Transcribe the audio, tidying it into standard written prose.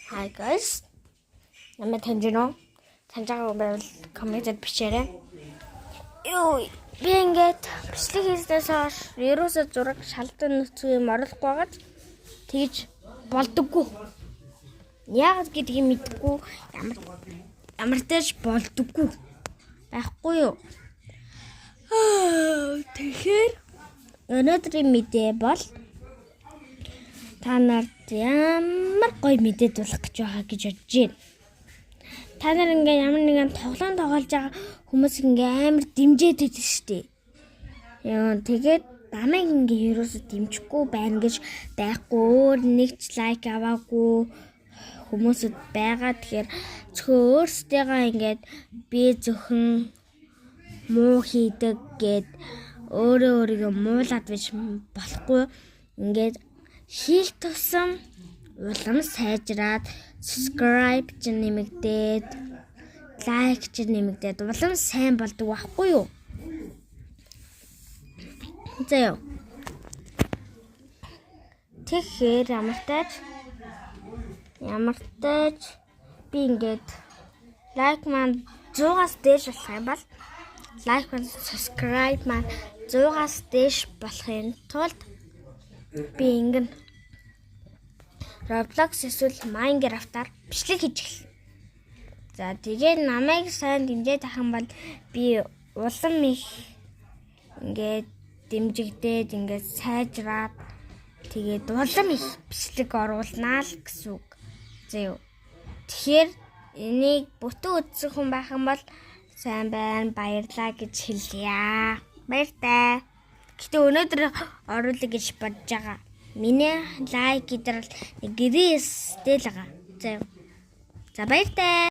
Hi guys. Намайг таньж байгаа байвал комментэд бичээрэй. Би ингээд бичлэг хийснээс хойш ерөөсөө зураг шалдан нөхцөл юм оруулахгүй байгаад тэгж болдоггүй. Яг гэдгийг мэдгүй ямар ч болдоггүй. Байхгүй юу? Тэгэхээр өнөөдрийн мэдээ бол та нарт ямар гоё мэдээ дуулах гэж байгаа гэж бодож байна. Та нар ингээ ямар нэгэн тоглоом тоглож байгаа хүмүүс ингээ амар дэмжиж байдаг шүү дээ. Тэгээд намайг ингээ ерөөсө дэмжихгүй байна гэж байхгүй, өөр нэг ч лайк аваагүй хүмүүсд байгаа. Тэгэхээр зөвхөн өөрсдийгаа ингээд би зөвхөн муу хийдэг гэд өөрийгөө муулаад биш болохгүй. Ингээд хийх тусам улам сайжраад subscribe ч нэмэгдээд лайк ч нэмэгдээд улам сайн болдог байхгүй юу? Заяа. Тэгэхээр ямар тач би ингээд лайк маань 100-аас дээш болох юм бол лайк маань subscribe маань 100-аас дээш болохын тулд би ингэн Roblox эсвэл Minecraft-аар бичлэг хийж эхэлнэ. За тэгээд намайг сайн дэмжиж тахын бол би улам их ингээд дэмжигдээд ингээд сайжраад тэгээд улам их бичлэг оруулнаа л гэсэн үг. Зөө. Тэгэхээр энийг бүтэн үзсэн хүн байх юм бол сайн байна, баярлалаа гэж хэлье. Баяртай. Гэтэ өнөөдөр оруулъя гэж бодож байгаа. Миний лайк гэдэг нэг гэрээс дээл байгаа. За баяртай.